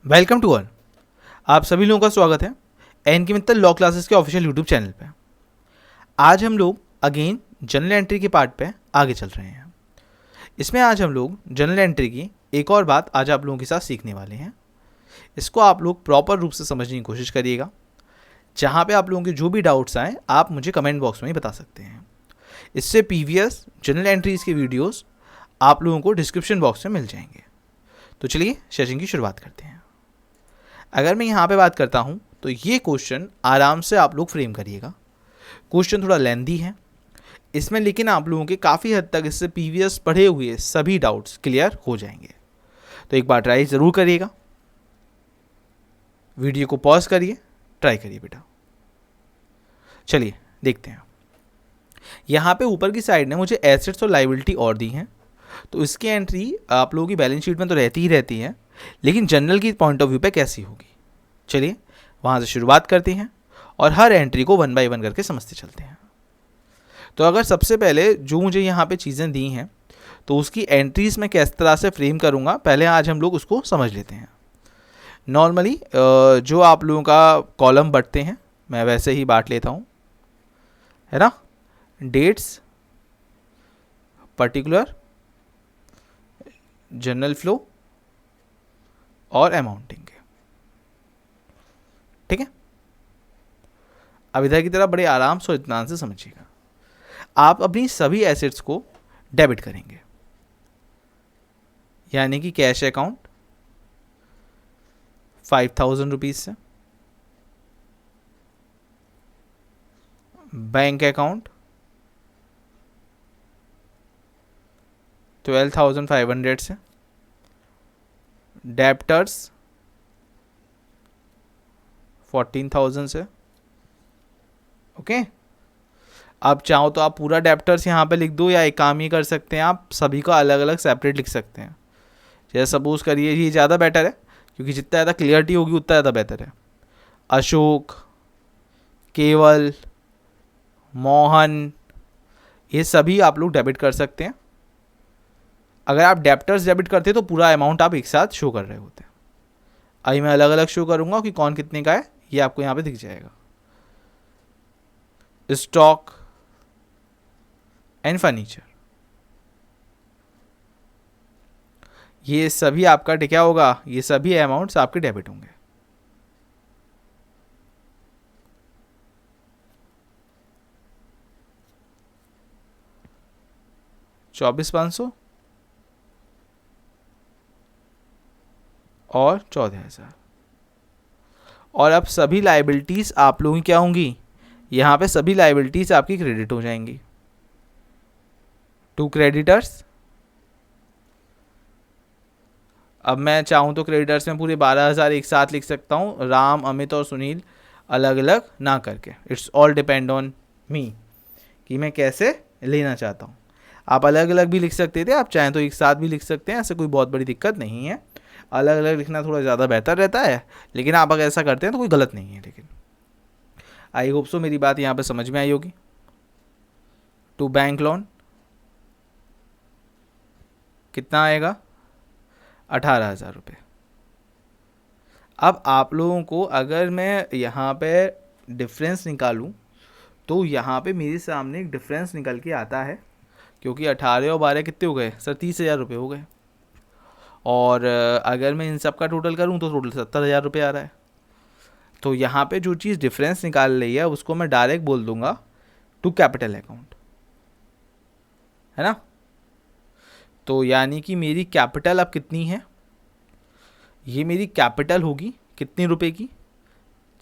Welcome to all. आप सभी लोगों का स्वागत है एन के मित्तल लॉ क्लासेस के ऑफिशियल यूट्यूब चैनल पे। आज हम लोग अगेन जनरल एंट्री के पार्ट पे आगे चल रहे हैं। इसमें आज हम लोग जनरल एंट्री की एक और बात आज आप लोगों के साथ सीखने वाले हैं। इसको आप लोग प्रॉपर रूप से समझने की कोशिश करिएगा। जहाँ पे आप लोगों के जो भी डाउट्स आए आप मुझे कमेंट बॉक्स में ही बता सकते हैं। इससे प्रीवियस जनरल एंट्रीज के वीडियोज़ आप लोगों को डिस्क्रिप्शन बॉक्स में मिल जाएंगे। तो चलिए सेशन की शुरुआत करते हैं। अगर मैं यहाँ पे बात करता हूँ तो ये क्वेश्चन आराम से आप लोग फ्रेम करिएगा। क्वेश्चन थोड़ा लेंथी है इसमें, लेकिन आप लोगों के काफ़ी हद तक इससे प्रीवियस पढ़े हुए सभी डाउट्स क्लियर हो जाएंगे। तो एक बार ट्राई ज़रूर करिएगा। वीडियो को पॉज करिए, ट्राई करिए बेटा। चलिए देखते हैं। यहाँ पे ऊपर की साइड ने मुझे एसेट्स और लाइबिलिटी और दी हैं, तो इसकी एंट्री आप लोगों की बैलेंस शीट में तो रहती ही रहती है, लेकिन जनरल की पॉइंट ऑफ व्यू पे कैसी होगी, चलिए वहाँ से शुरुआत करते हैं और हर एंट्री को वन बाय वन करके समझते चलते हैं। तो अगर सबसे पहले जो मुझे यहाँ पे चीज़ें दी हैं तो उसकी एंट्रीज मैं किस तरह से फ्रेम करूँगा, पहले आज हम लोग उसको समझ लेते हैं। नॉर्मली जो आप लोगों का कॉलम बढ़ते हैं मैं वैसे ही बांट लेता हूँ, है ना। डेट्स, पर्टिकुलर, जनरल फ्लो और अमाउंटिंग के, ठीक है। अब इधर की तरफ बड़े आराम से और इत्मीनान से समझिएगा। आप अपनी सभी एसेट्स को डेबिट करेंगे, यानी कि कैश अकाउंट 5,000 रुपीज से, बैंक अकाउंट 12,500 से, डेप्टर्स 14,000 से। ओके, आप चाहो तो आप पूरा डेप्टर्स यहाँ पे लिख दो, या एक काम ही कर सकते हैं आप सभी को अलग अलग सेपरेट लिख सकते हैं। जैसे सपोज करिए ये ज़्यादा बेटर है, क्योंकि जितना ज़्यादा क्लियरिटी होगी उतना ज़्यादा बेहतर है। अशोक, केवल, मोहन, ये सभी आप लोग डेबिट कर सकते हैं। अगर आप डेप्टर्स डेबिट करते तो पूरा अमाउंट आप एक साथ शो कर रहे होते हैं। अभी मैं अलग अलग शो करूँगा कि कौन कितने का है, ये आपको यहाँ पे दिख जाएगा। स्टॉक एंड फर्नीचर, ये सभी आपका क्या होगा, ये सभी अमाउंट्स आपके डेबिट होंगे। $24,500 और 14,000। और अब सभी लाइबिलिटीज आप लोगों की क्या होंगी, यहाँ पे सभी लाइबिलिटीज आपकी क्रेडिट हो जाएंगी। टू क्रेडिटर्स, अब मैं चाहूँ तो क्रेडिटर्स में पूरे 12,000 एक साथ लिख सकता हूँ, राम, अमित और सुनील अलग अलग ना करके। It's all depend on me कि मैं कैसे लेना चाहता हूँ। आप अलग अलग भी लिख सकते थे, आप चाहें तो एक साथ भी लिख सकते हैं, ऐसे कोई बहुत बड़ी दिक्कत नहीं है। अलग अलग लिखना थोड़ा ज़्यादा बेहतर रहता है, लेकिन आप अगर ऐसा करते हैं तो कोई गलत नहीं है। लेकिन आई होप सो मेरी बात यहाँ पे समझ में आई होगी। टू बैंक लोन कितना आएगा, 18,000 रुपये। अब आप लोगों को अगर मैं यहाँ पे डिफरेंस निकालूँ तो यहाँ पे मेरे सामने एक डिफरेंस निकल के आता है, क्योंकि 18 और 12 कितने हो गए सर, 30,000 रुपये हो गए। और अगर मैं इन सब का टोटल करूँ तो टोटल 70,000 रुपये आ रहा है। तो यहाँ पे जो चीज़ डिफरेंस निकाल रही है उसको मैं डायरेक्ट बोल दूंगा टू कैपिटल अकाउंट, है ना। तो यानी कि मेरी कैपिटल अब कितनी है, ये मेरी कैपिटल होगी कितने रुपए की,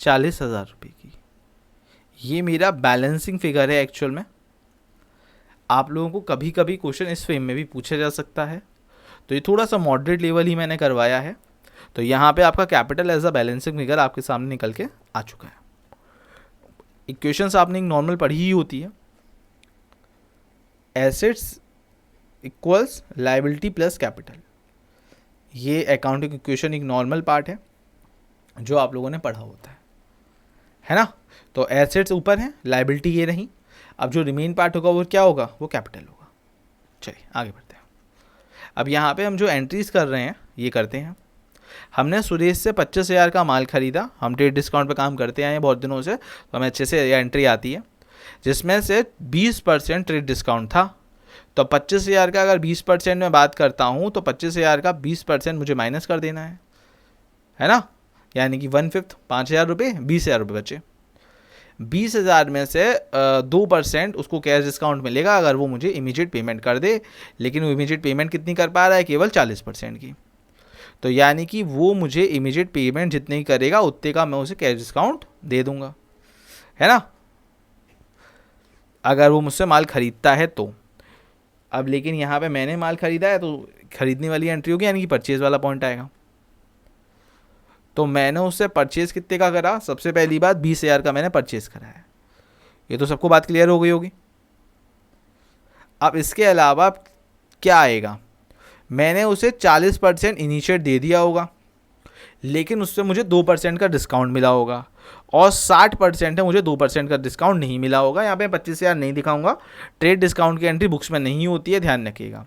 40,000 रुपये की। ये मेरा बैलेंसिंग फिगर है एक्चुअल में। आप लोगों को कभी कभी क्वेश्चन इस फ्रेम में भी पूछा जा सकता है, तो ये थोड़ा सा मॉडरेट लेवल ही मैंने करवाया है। तो यहाँ पे आपका capital as a balancing figure आपके सामने निकल के आ चुका है। इक्वेशंस आपने एक नॉर्मल पढ़ी ही होती है, assets equals liability plus capital. ये अकाउंटिंग इक्वेशन एक नॉर्मल पार्ट है जो आप लोगों ने पढ़ा होता है ना। तो एसेट्स ऊपर है, लायबिलिटी ये नहीं। अब जो रिमेन पार्ट होगा वो क्या होगा, वो कैपिटल होगा। चलिए आगे बढ़ते हैं। अब यहाँ पे हम जो एंट्रीज कर रहे हैं ये करते हैं। हमने सुरेश से 25,000 का माल खरीदा, हम ट्रेड डिस्काउंट पे काम करते आए हैं बहुत दिनों से, तो हमें अच्छे से एंट्री आती है, जिसमें से 20% ट्रेड डिस्काउंट था। तो 25,000 का अगर 20% में बात करता हूँ तो 25,000 का 20% मुझे माइनस कर देना है ना, यानी कि 1/5, 5,000 रुपये, 20,000 रुपये बचे। 20,000 में से 2% उसको कैश डिस्काउंट मिलेगा अगर वो मुझे इमीडिएट पेमेंट कर दे, लेकिन वो इमीडिएट पेमेंट कितनी कर पा रहा है, केवल 40% की। तो यानी कि वो मुझे इमीडिएट पेमेंट जितनी ही करेगा उतने का मैं उसे कैश डिस्काउंट दे दूंगा, है ना, अगर वो मुझसे माल खरीदता है तो। अब लेकिन यहाँ पे मैंने माल खरीदा है तो खरीदने वाली एंट्री होगी, यानी कि परचेज वाला पॉइंट आएगा। तो मैंने उससे परचेज कितने का करा, सबसे पहली बात 20,000 का मैंने परचेज करा है, ये तो सबको बात क्लियर हो गई होगी। अब इसके अलावा क्या आएगा, मैंने उसे 40% इनिशिएट दे दिया होगा, लेकिन उससे मुझे 2% का डिस्काउंट मिला होगा, और 60% है मुझे 2% का डिस्काउंट नहीं मिला होगा। यहाँ पे 25,000 नहीं दिखाऊंगा, ट्रेड डिस्काउंट की एंट्री बुक्स में नहीं होती है, ध्यान रखिएगा।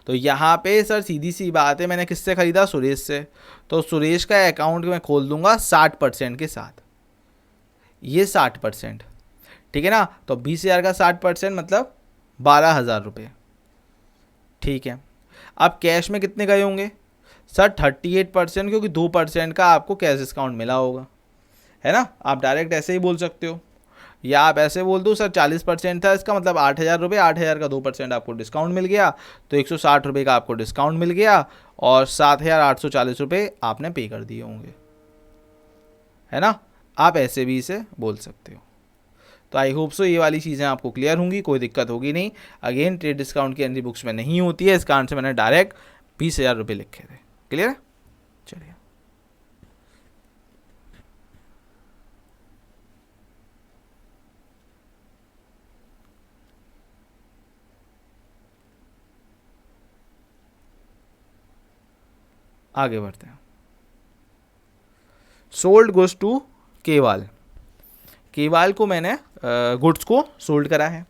तो यहाँ पे सर सीधी सी बात है, मैंने किससे ख़रीदा, सुरेश से, तो सुरेश का अकाउंट मैं खोल दूंगा 60% के साथ, ये 60%, ठीक है ना। तो 20,000 का 60% मतलब 12,000 रुपये, ठीक है। अब कैश में कितने गए होंगे सर, 38%, क्योंकि 2% का आपको कैश डिस्काउंट मिला होगा, है ना। आप डायरेक्ट ऐसे ही बोल सकते हो, या आप ऐसे बोल दो सर 40% था, इसका मतलब 8,000 रुपये, 8,000 का 2% आपको डिस्काउंट मिल गया, तो 160 रुपये का आपको डिस्काउंट मिल गया, और 7,840 रुपये आपने पे कर दिए होंगे, है ना। आप ऐसे भी इसे बोल सकते हो। तो आई होप सो ये वाली चीज़ें आपको क्लियर होंगी, कोई दिक्कत होगी नहीं। अगेन ट्रेड डिस्काउंट की एंट्री बुक्स में नहीं होती है, इस कारण से मैंने डायरेक्ट 20,000 रुपये लिखे थे। क्लियर है, चलिए आगे बढ़ते हैं। सोल्ड गुड्स टू केवाल, केवाल को मैंने गुड्स को सोल्ड करा है,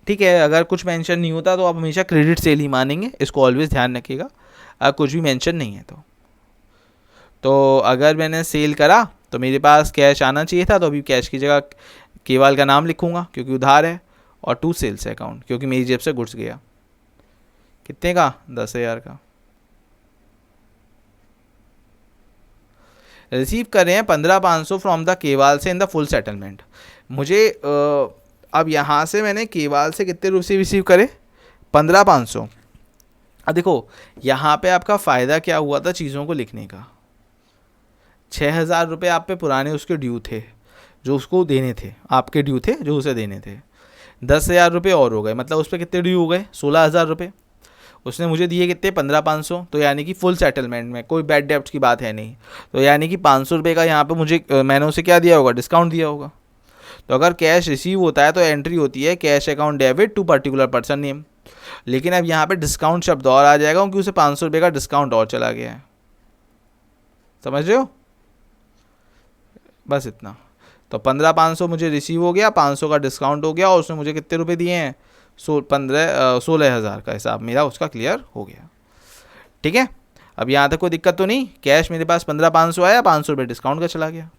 ठीक है। अगर कुछ मेंशन नहीं होता तो आप हमेशा क्रेडिट सेल ही मानेंगे, इसको ऑलवेज ध्यान रखिएगा, अगर कुछ भी मेंशन नहीं है तो अगर मैंने सेल करा तो मेरे पास कैश आना चाहिए था, तो अभी कैश की जगह केवाल का नाम लिखूंगा क्योंकि उधार है, और टू सेल्स अकाउंट क्योंकि मेरी जेब से गुड्स गया, कितने का, 10,000 का। रिसीव कर रहे हैं 15,500 फ्रॉम द केवाल से इन द फुल सेटलमेंट। मुझे अब यहाँ से मैंने केवाल से कितने रुपये रिसीव करे, 15,500। अब देखो यहाँ पे आपका फ़ायदा क्या हुआ था चीज़ों को लिखने का, 6,000 रुपये आप पे पुराने उसके ड्यू थे जो उसको देने थे, आपके ड्यू थे जो उसे देने थे, 10,000 रुपये और हो गए, मतलब उस पर कितने ड्यू हो गए, 16,000 रुपये। उसने मुझे दिए कितने, 15,500, तो यानी कि फुल सेटलमेंट में कोई बैड डेब्ट की बात है नहीं, तो यानी कि 500 रुपये का यहाँ पे मुझे मैंने उसे क्या दिया होगा, डिस्काउंट दिया होगा। तो अगर कैश रिसीव होता है तो एंट्री होती है cash account debit to particular person name, लेकिन अब यहाँ पे डिस्काउंट शब्द और आ जाएगा क्योंकि उसे 500 रुपये का डिस्काउंट और चला गया है, समझ रहे हो, बस इतना। तो 15,500 मुझे रिसीव हो गया, 500 का डिस्काउंट हो गया, और उसने मुझे कितने रुपए दिए हैं, 16,000 का हिसाब मेरा उसका क्लियर हो गया, ठीक है। अब यहाँ तक कोई दिक्कत तो नहीं, कैश मेरे पास 15,500 आया, 500 रुपये डिस्काउंट का चला गया,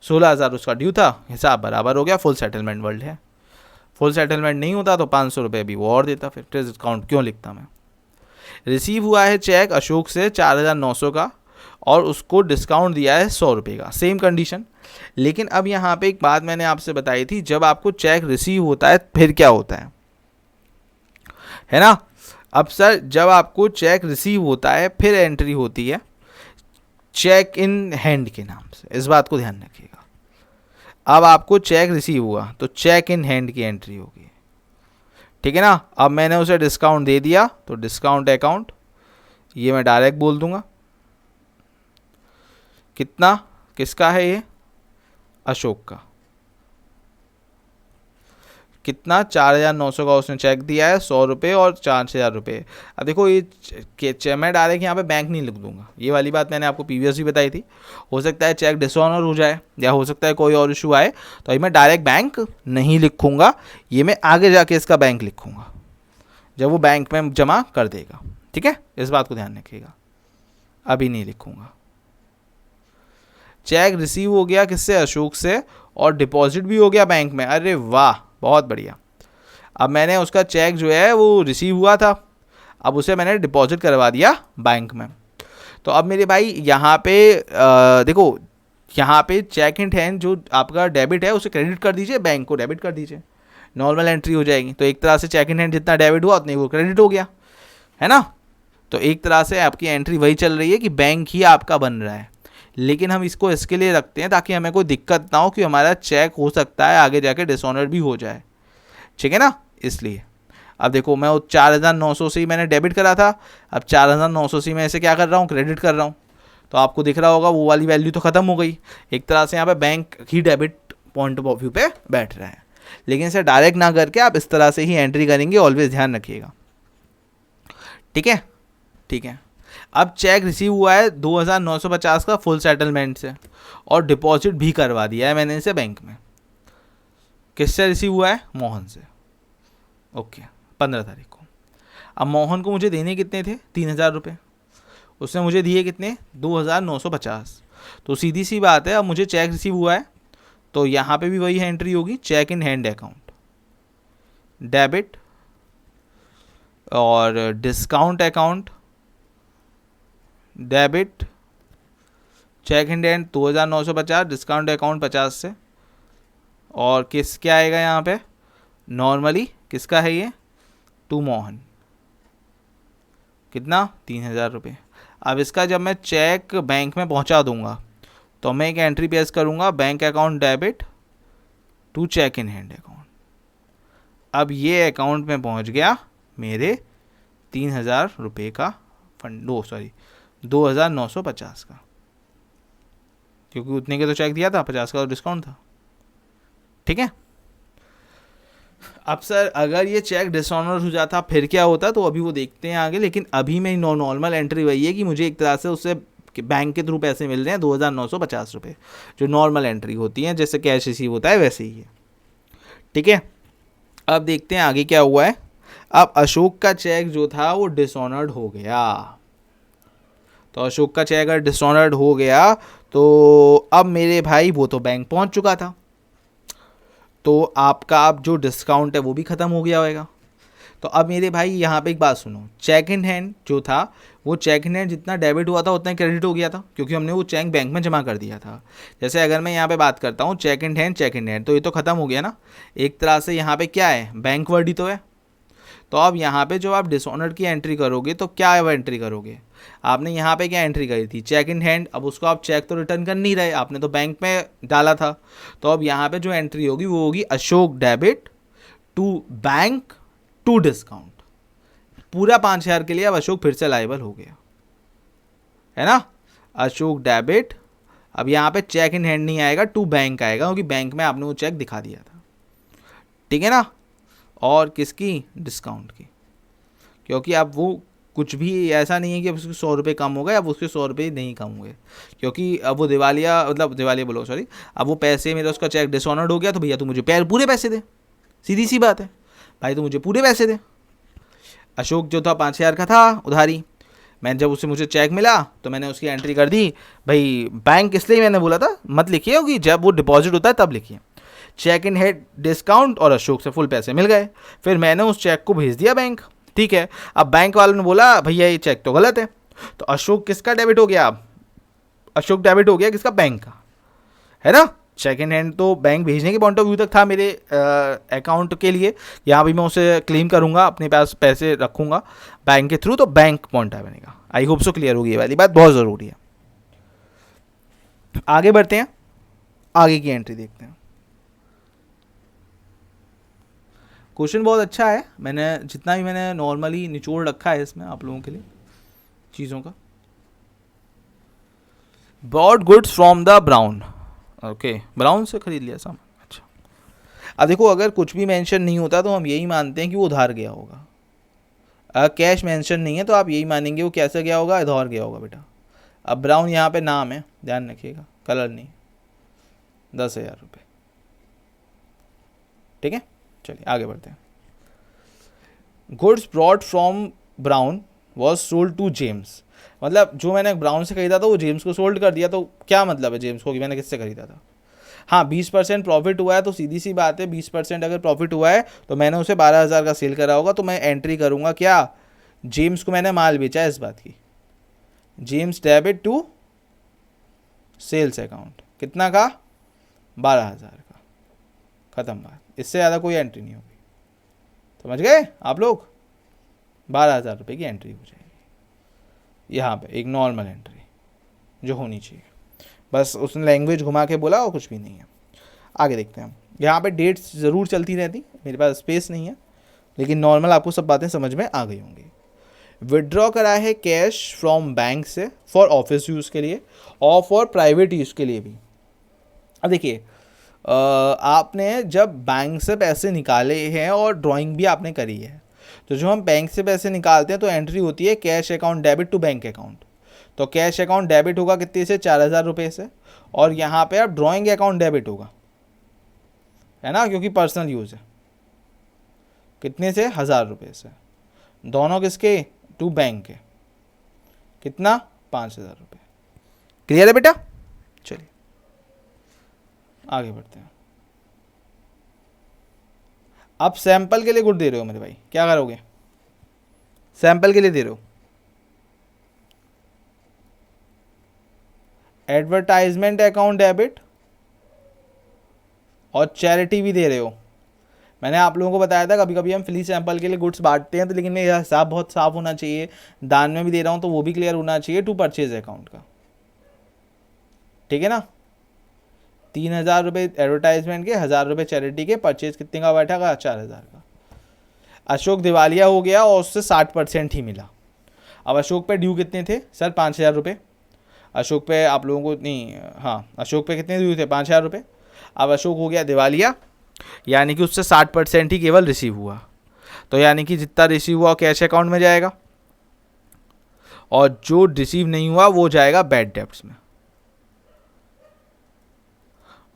16,000 उसका ड्यू था, हिसाब बराबर हो गया, फुल सेटलमेंट वर्ल्ड है। फुल सेटलमेंट नहीं होता तो 500 रुपये भी वो और देता, फिर डिस्काउंट क्यों लिखता मैं। रिसीव हुआ है चेक अशोक से 4,900 का, और उसको डिस्काउंट दिया है 100 रुपये का, सेम कंडीशन। लेकिन अब यहाँ पे एक बात मैंने आपसे बताई थी, जब आपको चेक रिसीव होता है फिर क्या होता है ना। अब सर जब आपको चेक रिसीव होता है फिर एंट्री होती है चेक इन हैंड के नाम से, इस बात को ध्यान रखिएगा। अब आपको चेक रिसीव हुआ तो चेक इन हैंड की एंट्री होगी, ठीक है ना। अब मैंने उसे डिस्काउंट दे दिया तो डिस्काउंट अकाउंट, ये मैं डायरेक्ट बोल दूंगा, कितना, किसका है ये, अशोक का, कितना, 4,900 का उसने चेक दिया है, 100 रुपये और 4,000 रुपये। अब देखो ये मैं डायरेक्ट यहाँ पे बैंक नहीं लिख दूंगा, ये वाली बात मैंने आपको प्रीवियस भी बताई थी। हो सकता है चेक डिसऑनर हो जाए, या हो सकता है कोई और इशू आए, तो मैं डायरेक्ट बैंक नहीं लिखूंगा, ये मैं आगे जाके इसका बैंक लिखूंगा जब वो बैंक में जमा कर देगा, ठीक है, इस बात को ध्यान रखिएगा। अभी नहीं लिखूंगा। चेक रिसीव हो गया किससे, अशोक से, और डिपॉजिट भी हो गया बैंक में। अरे वाह, बहुत बढ़िया। अब मैंने उसका चेक जो है वो रिसीव हुआ था, अब उसे मैंने डिपॉजिट करवा दिया बैंक में। तो अब मेरे भाई यहाँ पे देखो, यहाँ पे चेक इन हैंड जो आपका डेबिट है उसे क्रेडिट कर दीजिए, बैंक को डेबिट कर दीजिए, नॉर्मल एंट्री हो जाएगी। तो एक तरह से चेक इन हैंड जितना डेबिट हुआ उतनी वो क्रेडिट हो गया, है ना। तो एक तरह से आपकी एंट्री वही चल रही है कि बैंक ही आपका बन रहा है, लेकिन हम इसको इसके लिए रखते हैं ताकि हमें कोई दिक्कत ना हो कि हमारा चेक हो सकता है आगे जाके डिसऑनर भी हो जाए, ठीक है ना, इसलिए। अब देखो मैं 4,900 से ही मैंने डेबिट करा था, अब 4,900 से मैं ऐसे क्या कर रहा हूँ, क्रेडिट कर रहा हूँ। तो आपको दिख रहा होगा वो वाली वैल्यू तो ख़त्म हो गई। एक तरह से यहाँ पे bank he debit point of view पे बैठ रहा है, लेकिन इसे डायरेक्ट ना करके आप इस तरह से ही एंट्री करेंगे, ऑलवेज ध्यान रखिएगा, ठीक है। ठीक है, अब चेक रिसीव हुआ है 2,950 का फुल सेटलमेंट से, और डिपॉजिट भी करवा दिया है मैंने इसे बैंक में। किससे रिसीव हुआ है, मोहन से, ओके, 15 तारीख को। अब मोहन को मुझे देने कितने थे, 3,000 रुपये, उसने मुझे दिए कितने, 2,950। तो सीधी सी बात है, अब मुझे चेक रिसीव हुआ है तो यहाँ पे भी वही एंट्री होगी, cheque in hand account, debit और discount account, debit cheque in hand 2,950, discount account 50 से, और किस क्या आएगा यहाँ पे, नॉर्मली किसका है ये, टू मोहन, कितना, 3,000 रुपये। अब इसका जब मैं चेक बैंक में पहुंचा दूंगा तो मैं एक एंट्री पेश करूंगा, bank account debit to cheque in hand account. अब ये अकाउंट में पहुंच गया मेरे 3,000 रुपये का फंड, 2,950 का, क्योंकि उतने के तो चेक दिया था, 50 का तो डिस्काउंट था, ठीक है। अब सर अगर ये चेक डिसऑनर हो जाता फिर क्या होता, तो अभी वो देखते हैं आगे, लेकिन अभी मेरी नॉर्मल एंट्री वही है कि मुझे एक तरह से उससे बैंक के थ्रू पैसे मिल रहे हैं 2,950 रुपये, जो नॉर्मल एंट्री होती है, जैसे कैश रिसीव होता है वैसे ही है, ठीक है। अब देखते हैं आगे क्या हुआ है। अब अशोक का चेक जो था वो डिसऑनर्ड हो गया, तो अशोक का चेक अगर डिसऑनर्ड हो गया तो अब मेरे भाई वो तो बैंक पहुंच चुका था, तो आपका अब जो डिस्काउंट है वो भी ख़त्म हो गया होगा। तो अब मेरे भाई यहाँ पे एक बात सुनो, चेक इन हैंड जो था वो चेक इन हैंड जितना डेबिट हुआ था उतना ही क्रेडिट हो गया था, क्योंकि हमने वो चेक बैंक में जमा कर दिया था। जैसे अगर मैं यहाँ पे बात करता हूँ चेक इन हैंड, तो ये तो ख़त्म हो गया ना, एक तरह से यहाँ पे क्या है, बैंक वर्ड ही तो है। तो अब यहाँ पे जो आप डिसऑनर्ड की एंट्री करोगे तो क्या है वो एंट्री करोगे, आपने यहाँ पे क्या एंट्री करी थी, चेक इन हैंड। अब उसको आप चेक तो रिटर्न कर नहीं रहे, आपने तो बैंक में डाला था। तो अब यहाँ पे जो एंट्री होगी वो होगी Ashok debit to bank to discount, पूरा 5,000 के लिए अब अशोक फिर से लायबल हो गया, है ना। अशोक डेबिट, अब यहाँ पे चेक इन हैंड नहीं आएगा, टू बैंक आएगा, क्योंकि बैंक में आपने वो चेक दिखा दिया था, ठीक है ना। और किसकी, डिस्काउंट की, क्योंकि अब वो कुछ भी ऐसा नहीं है कि अब उसके 100 रुपये कम हो गए, अब उसके 100 रुपये नहीं कम हुए, क्योंकि अब वो दिवालिया बोलो सॉरी, अब वो पैसे मेरा उसका चेक डिसऑनर्ड हो गया, तो भैया तू मुझे पूरे पैसे दे, सीधी सी बात है भाई, तो मुझे पूरे पैसे दे। अशोक जो था 5,000 का था उधारी, मैं जब उससे मुझे चेक मिला तो मैंने उसकी एंट्री कर दी भाई बैंक, इसलिए मैंने बोला था मत लिखिए, क्योंकि जब वो डिपॉजिट होता है तब लिखिए, चेक इन हैंड डिस्काउंट, और अशोक से फुल पैसे मिल गए। फिर मैंने उस चेक को भेज दिया बैंक, ठीक है। अब बैंक वालों ने बोला भैया ये चेक तो गलत है, तो अशोक किसका डेबिट हो गया, अब अशोक डेबिट हो गया किसका, बैंक का, है ना। चेक इन हैंड तो बैंक भेजने के पॉइंट ऑफ व्यू तक था मेरे अकाउंट के लिए, यहाँ भी मैं उसे क्लेम करूँगा, अपने पास पैसे रखूँगा बैंक के थ्रू, तो बैंक पॉइंट है बनेगा। आई होप सो क्लियर होगी ये वाली बात, बहुत ज़रूरी है। आगे बढ़ते हैं, आगे की एंट्री देखते हैं। क्वेश्चन बहुत अच्छा है, मैंने जितना भी मैंने नॉर्मली निचोड़ रखा है इसमें आप लोगों के लिए चीज़ों का। Bought goods from the brown, okay, brown से खरीद लिया सामान, अच्छा। अब देखो अगर कुछ भी मेंशन नहीं होता तो हम यही मानते हैं कि वो उधार गया होगा, अगर कैश मेंशन नहीं है तो आप यही मानेंगे वो कैसे गया होगा, उधार गया होगा बेटा। अब ब्राउन यहाँ पे नाम है, ध्यान रखिएगा, कलर नहीं, 10,000 रुपये, ठीक है। चलिए आगे बढ़ते हैं। Goods brought from Brown was sold to James, मतलब जो मैंने ब्राउन से खरीदा था वो जेम्स को सोल्ड कर दिया, तो क्या मतलब है जेम्स को कि मैंने किससे खरीदा था। हाँ 20% प्रॉफिट हुआ है तो सीधी सी बात है 20% अगर प्रॉफिट हुआ है तो मैंने उसे 12,000 का सेल करा होगा, तो मैं एंट्री करूँगा क्या, जेम्स को मैंने माल बेचा है इस बात की, James debit to sales account, कितना का, 12,000 का, ख़त्म बात, इससे ज़्यादा कोई एंट्री नहीं होगी। समझ गए आप लोग, 12,000 रुपये की एंट्री हो जाएगी यहाँ पे, एक नॉर्मल एंट्री जो होनी चाहिए। बस उसने लैंग्वेज घुमा के बोला और कुछ भी नहीं है। आगे देखते हैं हम, यहाँ पे डेट्स ज़रूर चलती रहती, मेरे पास स्पेस नहीं है, लेकिन नॉर्मल आपको सब बातें समझ में आ गई होंगी। विड्रॉ करा है कैश फ्रॉम बैंक से फॉर ऑफिस यूज़ के लिए और फॉर प्राइवेट यूज़ के लिए भी। अब देखिए आपने जब बैंक से पैसे निकाले हैं और ड्राइंग भी आपने करी है, तो जो हम बैंक से पैसे निकालते हैं तो एंट्री होती है cash account debit to bank account. तो कैश अकाउंट डेबिट होगा कितने से, 4,000 रुपये से, और यहाँ पे अब ड्राइंग अकाउंट डेबिट होगा, है ना, क्योंकि पर्सनल यूज़ है, कितने से, 1,000 रुपये से, दोनों किसके, टू बैंक के, कितना, 5,000 रुपये। क्लियर है बेटा, चलिए आगे बढ़ते हैं। अब सैंपल के लिए गुड दे रहे हो मेरे भाई, क्या करोगे, सैंपल के लिए दे रहे हो, एडवर्टाइजमेंट अकाउंट डेबिट और चैरिटी भी दे रहे हो। मैंने आप लोगों को बताया था कभी कभी हम फ्री सैंपल के लिए गुड्स बांटते हैं, तो लेकिन मेरा हिसाब बहुत साफ होना चाहिए, दान में भी दे रहा हूँ तो वो भी क्लियर होना चाहिए, टू परचेज अकाउंट का, ठीक है ना। 3,000 रुपये एडवर्टाइजमेंट के, 1,000 रुपये चैरिटी के, परचेज कितने का बैठा का, 4,000 का। अशोक दिवालिया हो गया और उससे 60% ही मिला। अब अशोक पे ड्यू कितने थे सर, 5,000 रुपये। अशोक पे आप लोगों को नहीं, हाँ अशोक पे कितने ड्यू थे, 5,000 रुपये। अब अशोक हो गया दिवालिया, यानी कि उससे 60% ही केवल रिसीव हुआ, तो यानी कि जितना रिसीव हुआ कैश अकाउंट में जाएगा, और जो रिसीव नहीं हुआ वो जाएगा बैड डेब्ट्स में।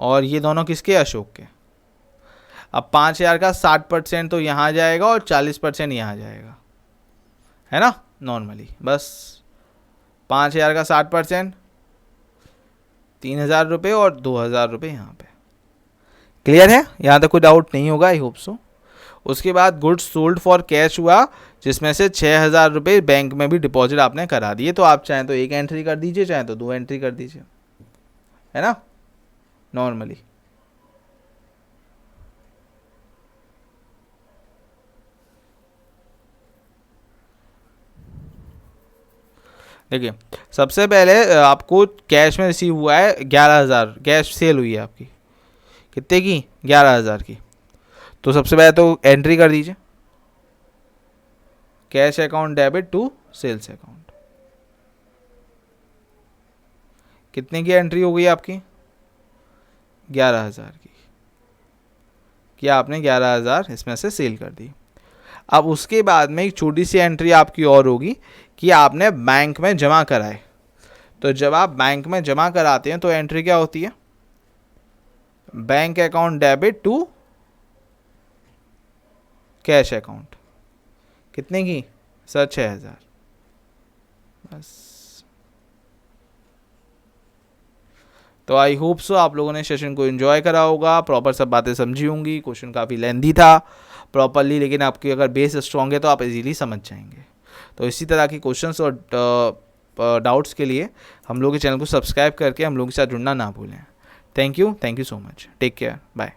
और ये दोनों किसके, अशोक के। अब 5,000 का 60% तो यहाँ जाएगा और 40% यहाँ जाएगा, है ना, नॉर्मली बस 5,000 का 60%, 3,000 रुपये और 2,000 रुपये यहाँ पे। क्लियर है, यहाँ तक कोई डाउट नहीं होगा, आई होप सो। उसके बाद गुड्स सोल्ड फॉर कैश हुआ, जिसमें से 6,000 रुपये बैंक में भी डिपॉजिट आपने करा दिए, तो आप चाहें तो एक एंट्री कर दीजिए, चाहें तो 2 एंट्री कर दीजिए, है ना, नॉर्मली। देखिए सबसे पहले आपको कैश में रिसीव हुआ है 11,000, कैश सेल हुई है आपकी कितने की, 11,000 की। तो सबसे पहले तो एंट्री कर दीजिए, cash account debit to sales account, कितने की एंट्री हो गई आपकी, 11,000 की, क्या आपने 11,000 इसमें से सेल कर दी। अब उसके बाद में एक छोटी सी एंट्री आपकी और होगी कि आपने बैंक में जमा कराए। तो जब आप बैंक में जमा कराते हैं तो एंट्री क्या होती है, bank account debit to cash account, कितने की सर, 6,000 बस। तो आई होप सो आप लोगों ने सेशन को एंजॉय करा होगा, प्रॉपर सब बातें समझी होंगी। क्वेश्चन काफ़ी लेंदी था प्रॉपरली, लेकिन आपकी अगर बेस स्ट्रॉन्ग है तो आप इजीली समझ जाएंगे। तो इसी तरह की क्वेश्चंस और डाउट्स के लिए हम लोग के चैनल को सब्सक्राइब करके हम लोगों के साथ जुड़ना ना भूलें। Thank you so much, take care, bye.